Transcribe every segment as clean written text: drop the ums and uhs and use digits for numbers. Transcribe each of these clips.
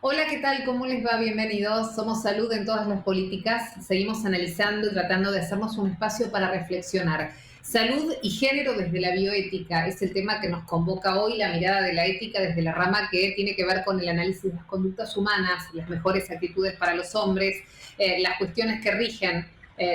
Hola, ¿qué tal? ¿Cómo les va? Bienvenidos. Somos Salud en todas las políticas. Seguimos analizando y tratando de hacernos un espacio para reflexionar. Salud y género desde la bioética es el tema que nos convoca hoy, la mirada de la ética desde la rama que tiene que ver con el análisis de las conductas humanas, las mejores actitudes para los hombres, las cuestiones que rigen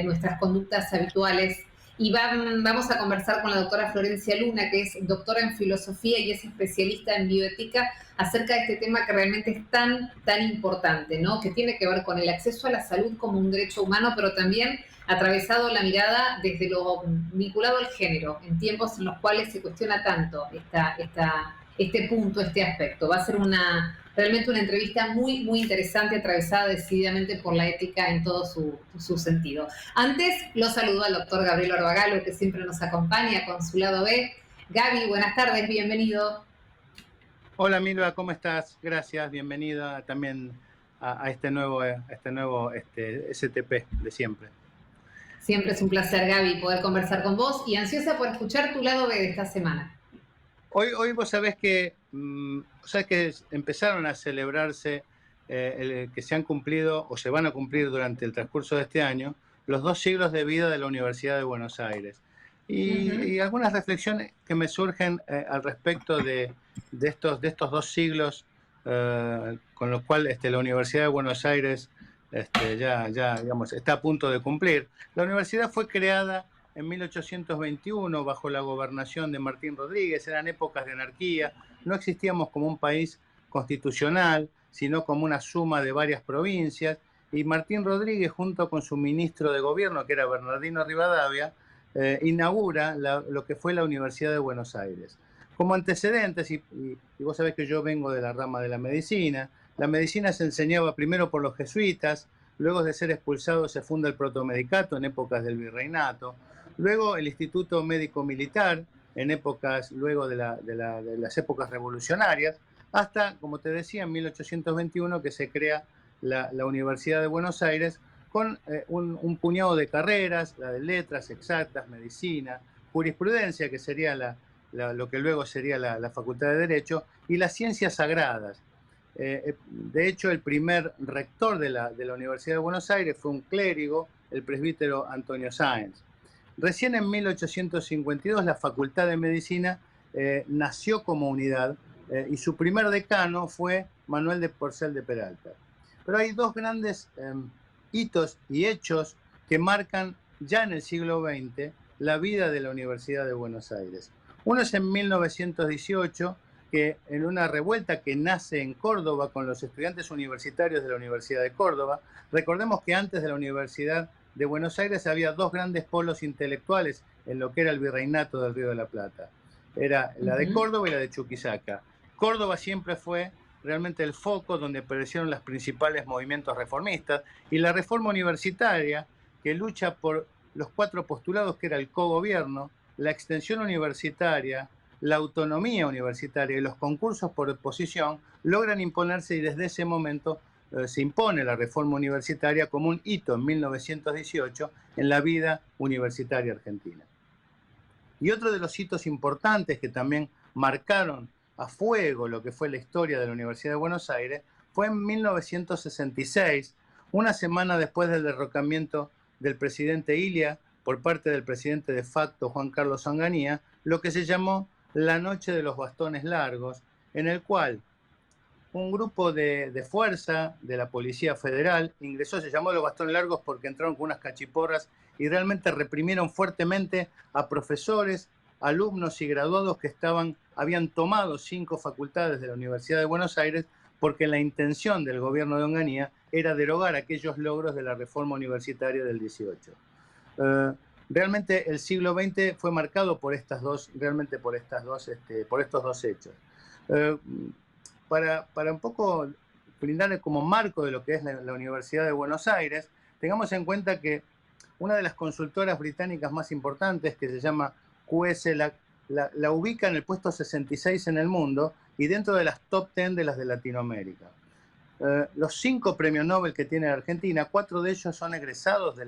nuestras conductas habituales. Y vamos a conversar con la doctora Florencia Luna, que es doctora en filosofía y es especialista en bioética, acerca de este tema que realmente es tan importante, ¿no? Que tiene que ver con el acceso a la salud como un derecho humano, pero también atravesado la mirada desde lo vinculado al género, en tiempos en los cuales se cuestiona tanto este punto, este aspecto. Va a ser realmente una entrevista muy interesante, atravesada decididamente por la ética en todo su sentido. Antes, lo saludo al doctor Gabriel Orbagalo, que siempre nos acompaña con su lado B. Gaby, buenas tardes, bienvenido. Hola Milva, ¿cómo estás? Gracias, bienvenida también a este nuevo STP de siempre. Siempre es un placer, Gaby, poder conversar con vos y ansiosa por escuchar tu lado B de esta semana. Hoy vos sabés que empezaron a celebrarse, que se han cumplido o se van a cumplir durante el transcurso de este año los 2 siglos de vida de la Universidad de Buenos Aires. Y algunas reflexiones que me surgen al respecto de estos 2 siglos, con los cuales la Universidad de Buenos Aires ya digamos, está a punto de cumplir. La universidad fue creada en 1821 bajo la gobernación de Martín Rodríguez. Eran épocas de anarquía, no existíamos como un país constitucional, sino como una suma de varias provincias, y Martín Rodríguez, junto con su ministro de gobierno, que era Bernardino Rivadavia, inaugura lo que fue la Universidad de Buenos Aires. Como antecedentes, y vos sabés que yo vengo de la rama de la medicina se enseñaba primero por los jesuitas, luego de ser expulsados se funda el protomedicato en épocas del virreinato, luego el Instituto Médico Militar en épocas, luego de las épocas revolucionarias, hasta, como te decía, en 1821 que se crea la Universidad de Buenos Aires con un puñado de carreras, la de letras, exactas, medicina, jurisprudencia, que sería lo que luego sería la Facultad de Derecho, y las ciencias sagradas. De hecho, el primer rector de la Universidad de Buenos Aires fue un clérigo, el presbítero Antonio Sáenz. Recién en 1852 la Facultad de Medicina nació como unidad y su primer decano fue Manuel de Porcel de Peralta. Pero hay 2 grandes hitos y hechos que marcan ya en el siglo XX la vida de la Universidad de Buenos Aires. Uno es en 1918, que en una revuelta que nace en Córdoba con los estudiantes universitarios de la Universidad de Córdoba. Recordemos que antes de la Universidad de Buenos Aires había dos grandes polos intelectuales en lo que era el virreinato del Río de la Plata. Era la de Córdoba y la de Chuquisaca. Córdoba siempre fue realmente el foco donde aparecieron los principales movimientos reformistas, y la reforma universitaria, que lucha por los 4 postulados, que era el cogobierno, la extensión universitaria, la autonomía universitaria y los concursos por oposición, logran imponerse, y desde ese momento se impone la reforma universitaria como un hito en 1918 en la vida universitaria argentina. Y otro de los hitos importantes que también marcaron a fuego lo que fue la historia de la Universidad de Buenos Aires fue en 1966, una semana después del derrocamiento del presidente Ilia por parte del presidente de facto Juan Carlos Onganía, lo que se llamó la Noche de los Bastones Largos, en el cual un grupo de fuerza de la Policía Federal ingresó. Se llamó los Bastones Largos porque entraron con unas cachiporras y realmente reprimieron fuertemente a profesores, alumnos y graduados que habían tomado 5 facultades de la Universidad de Buenos Aires, porque la intención del gobierno de Onganía era derogar aquellos logros de la reforma universitaria del 18. Realmente el siglo XX fue marcado por estos dos hechos. Para un poco brindarle como marco de lo que es la Universidad de Buenos Aires, tengamos en cuenta que una de las consultoras británicas más importantes, que se llama QS, la ubica en el puesto 66 en el mundo y dentro de las top 10 de las de Latinoamérica. Los 5 premios Nobel que tiene la Argentina, 4 de ellos son egresados de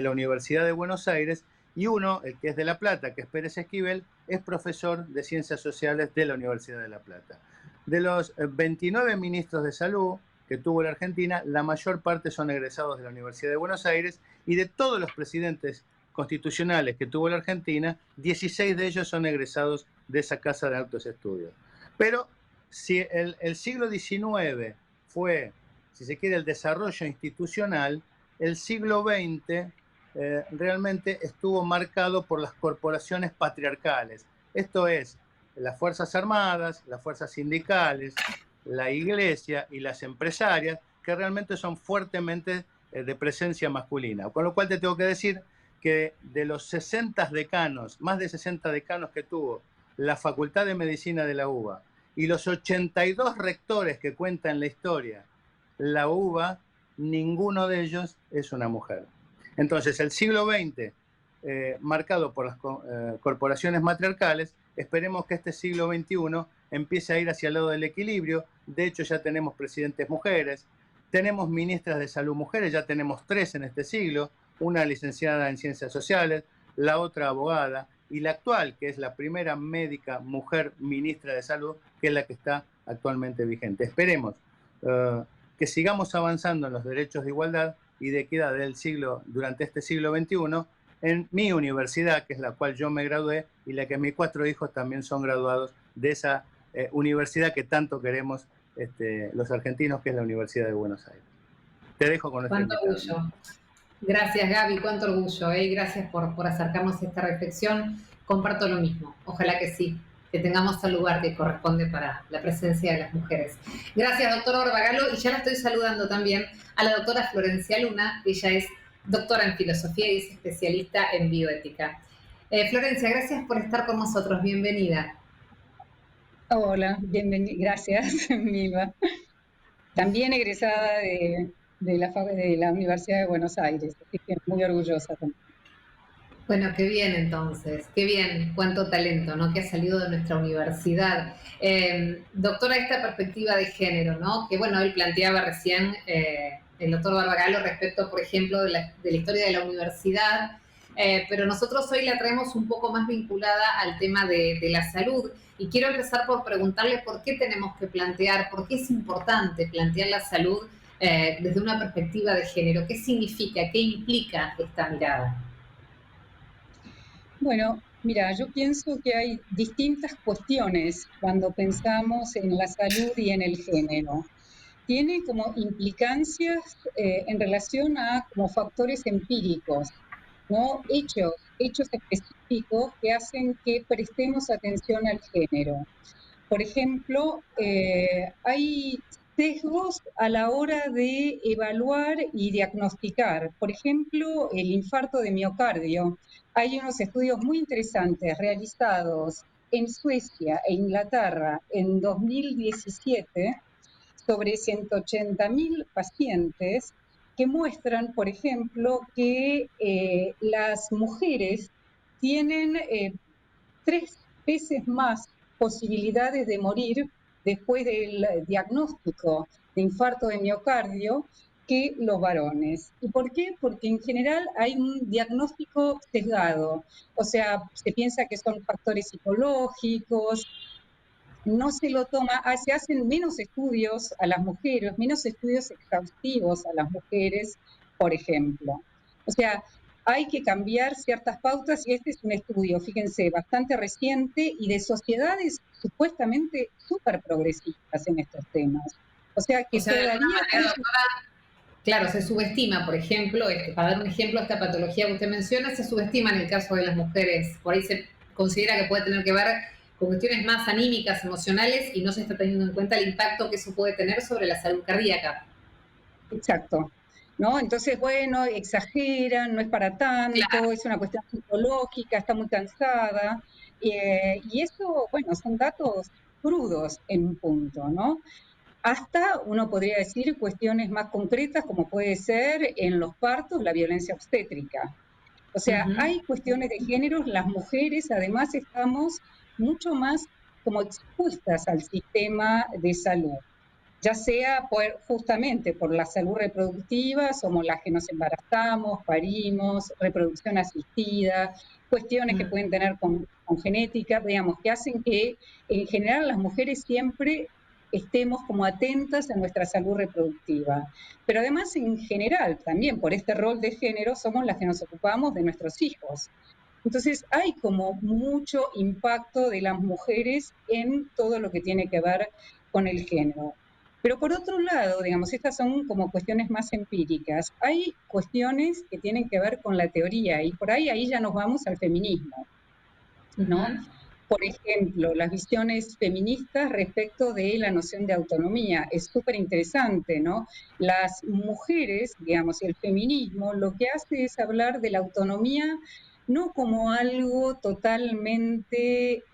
la Universidad de Buenos Aires, y uno, el que es de La Plata, que es Pérez Esquivel, es profesor de Ciencias Sociales de la Universidad de La Plata. De los 29 ministros de salud que tuvo la Argentina, la mayor parte son egresados de la Universidad de Buenos Aires, y de todos los presidentes constitucionales que tuvo la Argentina, 16 de ellos son egresados de esa casa de altos estudios. Pero si el siglo XIX fue, si se quiere, el desarrollo institucional, el siglo XX realmente estuvo marcado por las corporaciones patriarcales. Esto es, las Fuerzas Armadas, las fuerzas sindicales, la iglesia y las empresarias, que realmente son fuertemente de presencia masculina. Con lo cual te tengo que decir que de los 60 decanos, más de 60 decanos que tuvo la Facultad de Medicina de la UBA, y los 82 rectores que cuenta en la historia la UBA, ninguno de ellos es una mujer. Entonces, el siglo XX, marcado por las corporaciones matriarcales, esperemos que este siglo XXI empiece a ir hacia el lado del equilibrio. De hecho, ya tenemos presidentes mujeres, tenemos ministras de salud mujeres, ya tenemos 3 en este siglo, una licenciada en Ciencias Sociales, la otra abogada, y la actual, que es la primera médica mujer ministra de Salud, que es la que está actualmente vigente. Esperemos que sigamos avanzando en los derechos de igualdad y de equidad durante este siglo XXI, en mi universidad, que es la cual yo me gradué, y la que mis 4 hijos también son graduados de esa universidad que tanto queremos los argentinos, que es la Universidad de Buenos Aires. Te dejo con nuestra Cuánto orgullo. Gracias, Gaby, cuánto orgullo, ¿eh? Gracias por acercarnos a esta reflexión. Comparto lo mismo. Ojalá que sí, que tengamos el lugar que corresponde para la presencia de las mujeres. Gracias, doctora Barbagalo, y ya la estoy saludando también a la doctora Florencia Luna. Ella es doctora en filosofía y es especialista en bioética. Florencia, gracias por estar con nosotros. Bienvenida. Hola, bienvenida. Gracias, Milva. También egresada de la Universidad de Buenos Aires, así que muy orgullosa también. Bueno, qué bien entonces, qué bien, cuánto talento, ¿no? Que ha salido de nuestra universidad. Doctora, esta perspectiva de género, ¿no? Que bueno, él planteaba recién, el doctor Barbagalo, respecto, por ejemplo, de la historia de la universidad, pero nosotros hoy la traemos un poco más vinculada al tema de la salud. Y quiero empezar por preguntarle por qué tenemos que plantear, por qué es importante plantear la salud desde una perspectiva de género. ¿Qué significa, qué implica esta mirada? Bueno, mira, yo pienso que hay distintas cuestiones cuando pensamos en la salud y en el género. Tiene como implicancias en relación a como factores empíricos, ¿no? Hechos hechos específicos que hacen que prestemos atención al género. Por ejemplo, hay sesgos a la hora de evaluar y diagnosticar. Por ejemplo, el infarto de miocardio. Hay unos estudios muy interesantes realizados en Suecia e Inglaterra en 2017 sobre 180.000 pacientes que muestran, por ejemplo, que las mujeres tienen 3 veces más posibilidades de morir después del diagnóstico de infarto de miocardio que los varones. ¿Y por qué? Porque en general hay un diagnóstico sesgado, o sea, se piensa que son factores psicológicos, no se lo toma, se hacen menos estudios a las mujeres, menos estudios exhaustivos a las mujeres, por ejemplo. O sea, hay que cambiar ciertas pautas y este es un estudio, fíjense, bastante reciente y de sociedades supuestamente súper progresistas en estos temas. O sea, O que sea, de alguna todavía... manera, doctora, claro, se subestima, por ejemplo, para dar un ejemplo, esta patología que usted menciona, se subestima en el caso de las mujeres. Por ahí se considera que puede tener que ver con cuestiones más anímicas, emocionales, y no se está teniendo en cuenta el impacto que eso puede tener sobre la salud cardíaca. Exacto. ¿No? Entonces, bueno, exageran, no es para tanto, Claro. es una cuestión psicológica, está muy cansada. Y eso, bueno, son datos crudos en un punto, ¿no? Hasta uno podría decir cuestiones más concretas, como puede ser en los partos la violencia obstétrica. O sea, Ujú. hay cuestiones de género, las mujeres además estamos mucho más como expuestas al sistema de salud, ya sea justamente por la salud reproductiva, somos las que nos embarazamos, parimos, reproducción asistida, cuestiones que pueden tener con genética, digamos, que hacen que en general las mujeres siempre estemos como atentas a nuestra salud reproductiva. Pero además, en general, también por este rol de género, somos las que nos ocupamos de nuestros hijos. Entonces, hay como mucho impacto de las mujeres en todo lo que tiene que ver con el género. Pero por otro lado, digamos, estas son como cuestiones más empíricas. Hay cuestiones que tienen que ver con la teoría y por ahí ya nos vamos al feminismo, ¿no? Ujú. Por ejemplo, las visiones feministas respecto de la noción de autonomía. Es súper interesante, ¿no? Las mujeres, digamos, y el feminismo lo que hace es hablar de la autonomía no como algo totalmente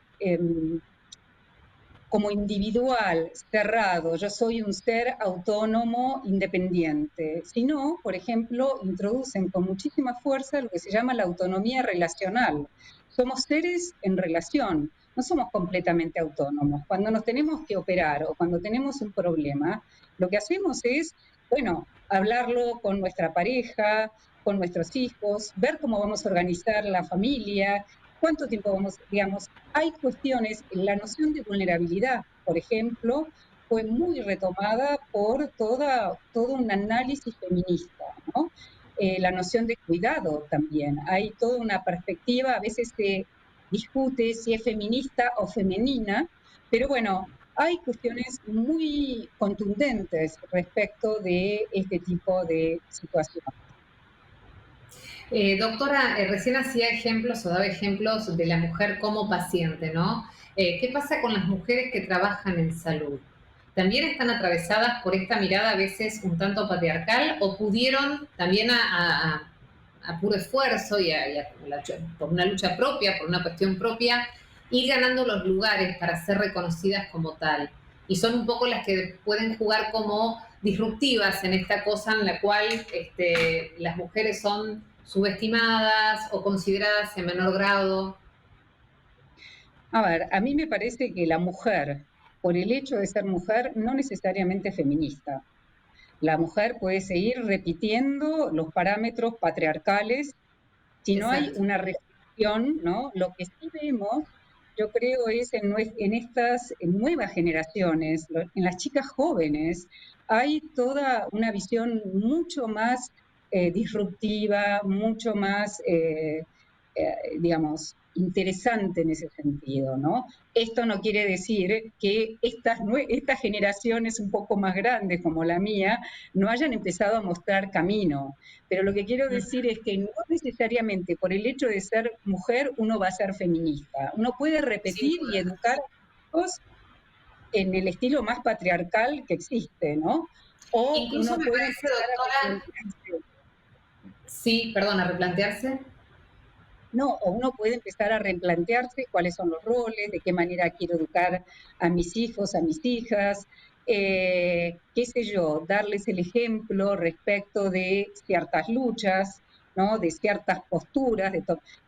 como individual, cerrado, yo soy un ser autónomo, independiente, sino, por ejemplo, introducen con muchísima fuerza lo que se llama la autonomía relacional. Somos seres en relación, no somos completamente autónomos. Cuando nos tenemos que operar o cuando tenemos un problema, lo que hacemos es, bueno, hablarlo con nuestra pareja, con nuestros hijos, ver cómo vamos a organizar la familia, cuánto tiempo vamos, digamos, hay cuestiones, la noción de vulnerabilidad, por ejemplo, fue muy retomada por todo un análisis feminista, ¿no? La noción de cuidado también. Hay toda una perspectiva, a veces se discute si es feminista o femenina, pero bueno, hay cuestiones muy contundentes respecto de este tipo de situaciones. Doctora, recién hacía ejemplos o daba ejemplos de la mujer como paciente, ¿no? ¿Qué pasa con las mujeres que trabajan en salud? ¿También están atravesadas por esta mirada a veces un tanto patriarcal o pudieron también a puro esfuerzo por una lucha propia, por una cuestión propia, ir ganando los lugares para ser reconocidas como tal? Y son un poco las que pueden jugar como disruptivas en esta cosa en la cual las mujeres son subestimadas o consideradas en menor grado. A ver, a mí me parece que la mujer, por el hecho de ser mujer, no necesariamente es feminista. La mujer puede seguir repitiendo los parámetros patriarcales si no hay Exacto. una reflexión, ¿no? Lo que sí vemos, yo creo, es en estas nuevas generaciones, en las chicas jóvenes, hay toda una visión mucho más disruptiva, mucho más, digamos, interesante en ese sentido, ¿no? Esto no quiere decir que estas generaciones un poco más grandes como la mía no hayan empezado a mostrar camino, pero lo que quiero decir es que no necesariamente por el hecho de ser mujer uno va a ser feminista. Uno puede Sin repetir y duda. educar a hijos en el estilo más patriarcal que existe, ¿no? O Incluso uno me puede parece, empezar a doctora, replantearse, sí, perdona, replantearse. no, o uno puede empezar a replantearse cuáles son los roles, de qué manera quiero educar a mis hijos, a mis hijas, qué sé yo, darles el ejemplo respecto de ciertas luchas, ¿no? De ciertas posturas,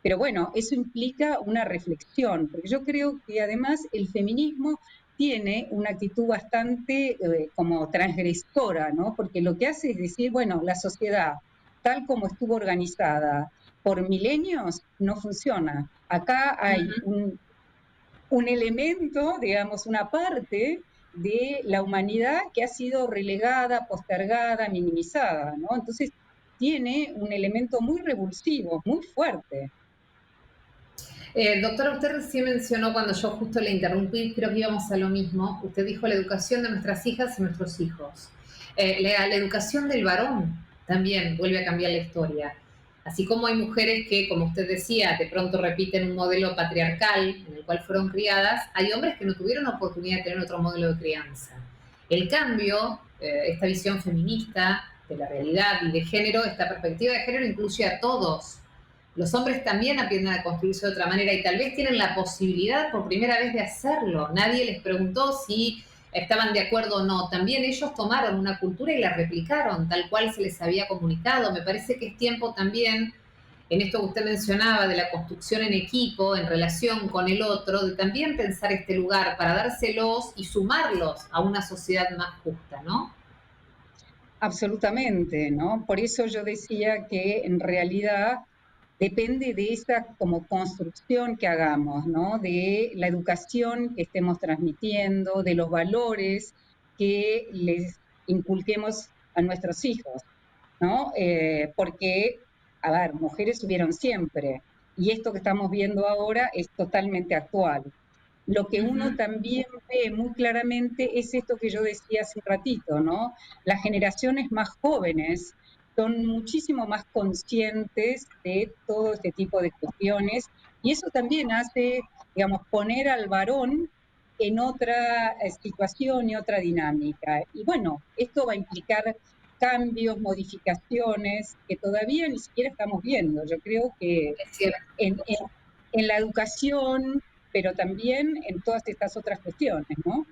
pero bueno, eso implica una reflexión, porque yo creo que además el feminismo tiene una actitud bastante como transgresora, ¿no? Porque lo que hace es decir, bueno, la sociedad tal como estuvo organizada por milenios no funciona. Acá hay un elemento, digamos, una parte de la humanidad que ha sido relegada, postergada, minimizada, ¿no? Entonces tiene un elemento muy revulsivo, muy fuerte. Doctora, usted recién mencionó cuando yo justo le interrumpí, creo que íbamos a lo mismo. Usted dijo la educación de nuestras hijas y nuestros hijos. La educación del varón también vuelve a cambiar la historia. Así como hay mujeres que, como usted decía, de pronto repiten un modelo patriarcal en el cual fueron criadas, hay hombres que no tuvieron oportunidad de tener otro modelo de crianza. El cambio, esta visión feminista de la realidad y de género, esta perspectiva de género incluye a todos. Los hombres también aprenden a construirse de otra manera y tal vez tienen la posibilidad por primera vez de hacerlo. Nadie les preguntó si estaban de acuerdo o no. También ellos tomaron una cultura y la replicaron tal cual se les había comunicado. Me parece que es tiempo también, en esto que usted mencionaba, de la construcción en equipo, en relación con el otro, de también pensar este lugar para dárselos y sumarlos a una sociedad más justa, ¿no? Absolutamente, ¿no? Por eso yo decía que en realidad depende de esa como construcción que hagamos, ¿no? De la educación que estemos transmitiendo, de los valores que les inculquemos a nuestros hijos, ¿no? Porque, a ver, mujeres hubieron siempre, y esto que estamos viendo ahora es totalmente actual. Lo que uno también ve muy claramente es esto que yo decía hace un ratito, ¿no? Las generaciones más jóvenes son muchísimo más conscientes de todo este tipo de cuestiones y eso también hace, digamos, poner al varón en otra situación y otra dinámica. Y bueno, esto va a implicar cambios, modificaciones que todavía ni siquiera estamos viendo. Yo creo que Es cierto. en la educación, pero también en todas estas otras cuestiones, ¿no?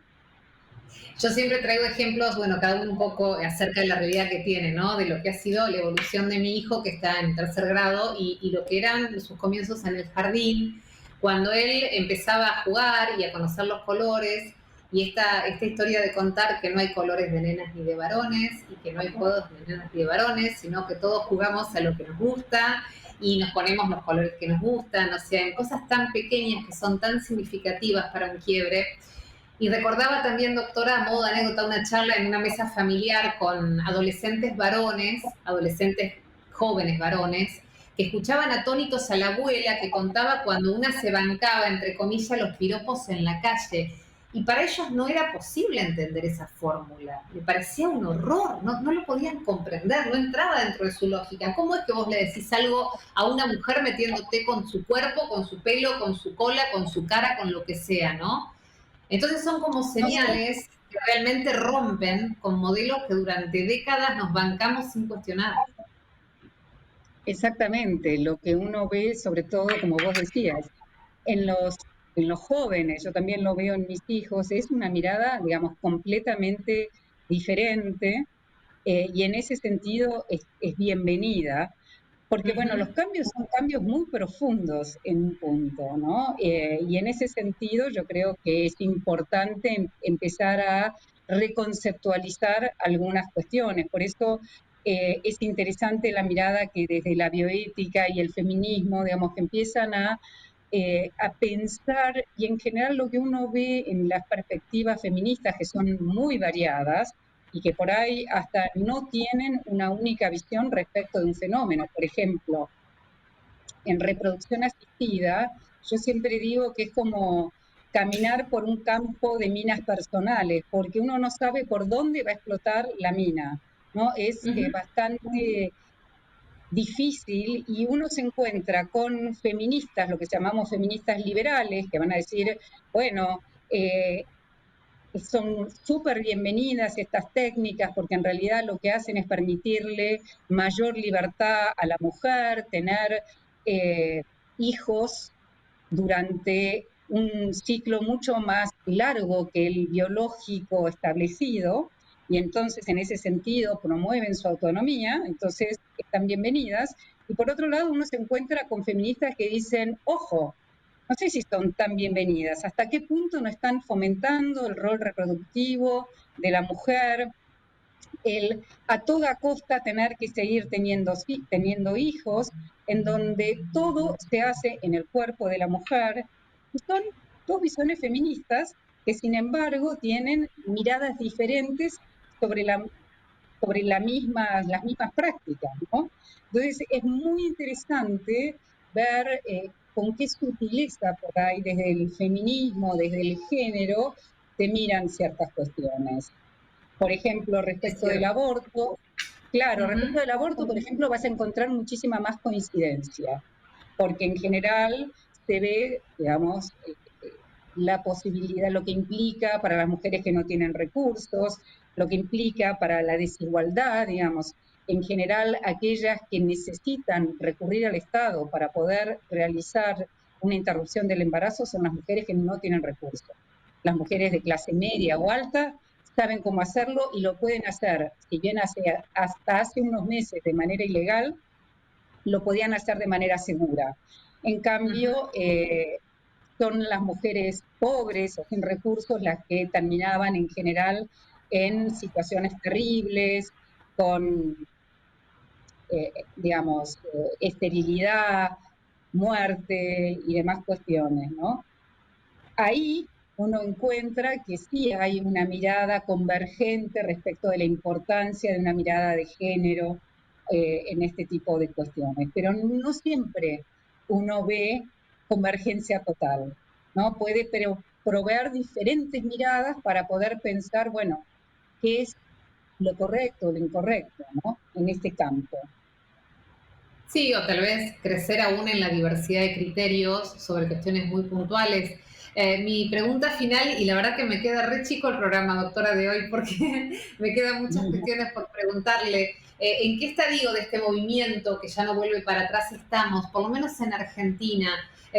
Yo siempre traigo ejemplos, bueno, cada uno un poco acerca de la realidad que tiene, ¿no? De lo que ha sido la evolución de mi hijo, que está en tercer grado, y lo que eran sus comienzos en el jardín, cuando él empezaba a jugar y a conocer los colores, y esta historia de contar que no hay colores de nenas ni de varones, y que no hay juegos de nenas ni de varones, sino que todos jugamos a lo que nos gusta, y nos ponemos los colores que nos gustan, o sea, en cosas tan pequeñas que son tan significativas para un quiebre. Y recordaba también, doctora, a modo de anécdota, una charla en una mesa familiar con adolescentes varones, adolescentes jóvenes varones, que escuchaban atónitos a la abuela que contaba cuando una se bancaba, entre comillas, los piropos en la calle. Y para ellos no era posible entender esa fórmula. Le parecía un horror, no lo podían comprender, no entraba dentro de su lógica. ¿Cómo es que vos le decís algo a una mujer metiéndote con su cuerpo, con su pelo, con su cola, con su cara, con lo que sea, ¿no? Entonces son como No sé, señales que realmente rompen con modelos que durante décadas nos bancamos sin cuestionar. exactamente, lo que uno ve, sobre todo, como vos decías, en en los jóvenes, yo también lo veo en mis hijos, es una mirada, digamos, completamente diferente y en ese sentido es bienvenida, porque bueno, los cambios son cambios muy profundos en un punto, ¿no? Y en ese sentido yo creo que es importante empezar a reconceptualizar algunas cuestiones. Por eso es interesante la mirada que desde la bioética y el feminismo, digamos, que empiezan a pensar, y en general lo que uno ve en las perspectivas feministas, que son muy variadas, y que por ahí hasta no tienen una única visión respecto de un fenómeno. Por ejemplo, en reproducción asistida, Yo siempre digo que es como caminar por un campo de minas personales, porque uno no sabe por dónde va a explotar la mina, ¿no? Es bastante difícil y uno se encuentra con feministas, lo que llamamos feministas liberales, que van a decir, bueno, son súper bienvenidas estas técnicas porque en realidad lo que hacen es permitirle mayor libertad a la mujer, tener hijos durante un ciclo mucho más largo que el biológico establecido, y entonces en ese sentido promueven su autonomía, entonces están bienvenidas. Y por otro lado uno se encuentra con feministas que dicen, ojo, no sé si son tan bienvenidas, hasta qué punto no están fomentando el rol reproductivo de la mujer, el a toda costa tener que seguir teniendo hijos, en donde todo se hace en el cuerpo de la mujer, y son dos visiones feministas que sin embargo tienen miradas diferentes sobre las mismas prácticas, ¿no? Entonces es muy interesante ver con qué sutileza por ahí desde el feminismo, desde el género, se miran ciertas cuestiones. Por ejemplo, respecto del aborto, claro, respecto del aborto, por ejemplo, vas a encontrar muchísima más coincidencia, porque en general se ve, digamos, la posibilidad, lo que implica para las mujeres que no tienen recursos, lo que implica para la desigualdad, digamos, en general aquellas que necesitan recurrir al Estado para poder realizar una interrupción del embarazo son las mujeres que no tienen recursos. Las mujeres de clase media o alta saben cómo hacerlo y lo pueden hacer, si bien hasta hace unos meses de manera ilegal, lo podían hacer de manera segura. En cambio, son las mujeres pobres o sin recursos las que terminaban en general en situaciones terribles, con, digamos, esterilidad, muerte y demás cuestiones, ¿no? Ahí uno encuentra que sí hay una mirada convergente respecto de la importancia de una mirada de género en este tipo de cuestiones, pero no siempre uno ve convergencia total, ¿no? Puede proveer diferentes miradas para poder pensar, bueno, qué es lo correcto, lo incorrecto, ¿no? En este campo. Sí, o tal vez crecer aún en la diversidad de criterios sobre cuestiones muy puntuales. Mi pregunta final, y la verdad que me queda re chico el programa, doctora, de hoy, porque me quedan muchas cuestiones por preguntarle. ¿En qué estadio de este movimiento que ya no vuelve para atrás estamos, por lo menos en Argentina?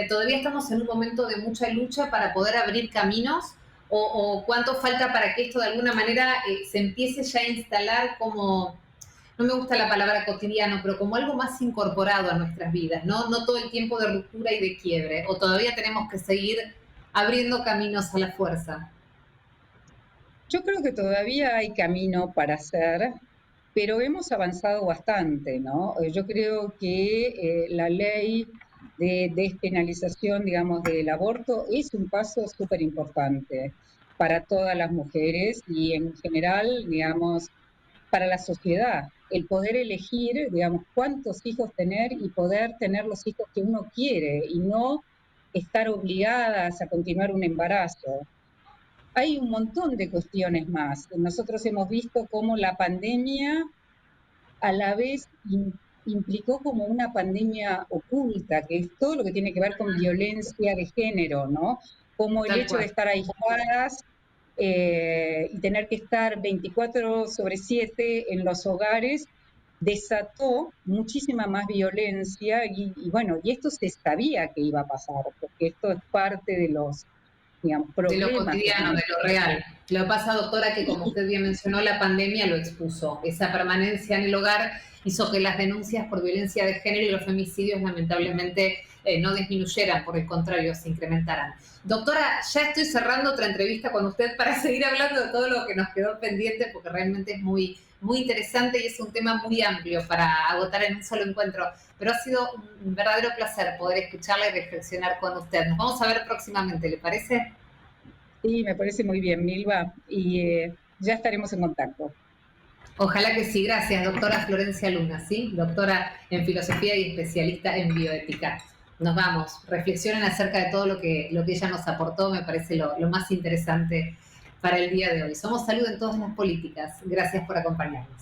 ¿Todavía estamos en un momento de mucha lucha para poder abrir caminos? ¿O cuánto falta para que esto de alguna manera se empiece ya a instalar como, no me gusta la palabra cotidiano, pero como algo más incorporado a nuestras vidas, ¿no? No todo el tiempo de ruptura y de quiebre, o todavía tenemos que seguir abriendo caminos a la fuerza? Yo creo que todavía hay camino para hacer, pero hemos avanzado bastante, ¿no? Yo creo que la ley de despenalización, digamos, del aborto es un paso súper importante para todas las mujeres y en general, digamos, para la sociedad. El poder elegir, digamos, cuántos hijos tener y poder tener los hijos que uno quiere y no estar obligadas a continuar un embarazo. Hay un montón de cuestiones más. Nosotros hemos visto cómo la pandemia a la vez implicó como una pandemia oculta, que es todo lo que tiene que ver con violencia de género, ¿no? Como el hecho de estar aisladas y tener que estar 24/7 en los hogares desató muchísima más violencia y bueno, y esto se sabía que iba a pasar, porque esto es parte de los, digamos, De lo problemas. cotidiano, de lo real. Lo que pasa, doctora, que como usted bien mencionó, la pandemia lo expuso. Esa permanencia en el hogar hizo que las denuncias por violencia de género y los femicidios lamentablemente no disminuyeran, por el contrario, se incrementaran. Doctora, ya estoy cerrando otra entrevista con usted para seguir hablando de todo lo que nos quedó pendiente, porque realmente es muy, muy interesante y es un tema muy amplio para agotar en un solo encuentro. Pero ha sido un verdadero placer poder escucharla y reflexionar con usted. Nos vamos a ver próximamente, ¿le parece? Sí, me parece muy bien, Milva, y ya estaremos en contacto. Ojalá que sí. Gracias, doctora Florencia Luna, ¿sí? Doctora en filosofía y especialista en bioética. Nos vamos. Reflexionen acerca de todo lo que ella nos aportó, me parece lo más interesante para el día de hoy. Somos Salud en todas las políticas. Gracias por acompañarnos.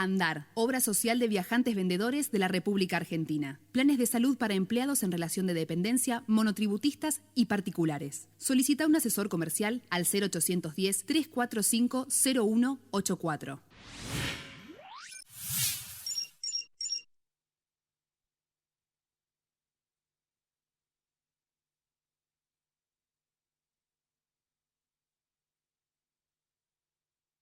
ANDAR, Obra Social de Viajantes Vendedores de la República Argentina. Planes de salud para empleados en relación de dependencia, monotributistas y particulares. Solicita un asesor comercial al 0810 345 0184.